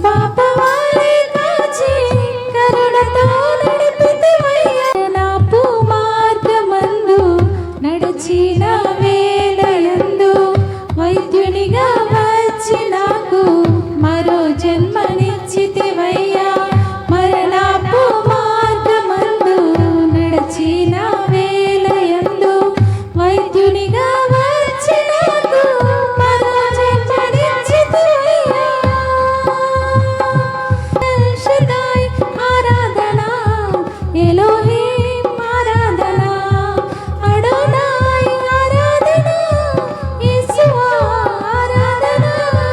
పాపవాలే కాచి కరుణతో నడిపితివయ్యా నాపు మార్గమందు నడిచిన వేళయందు వైద్యునిగా వచ్చి నాకు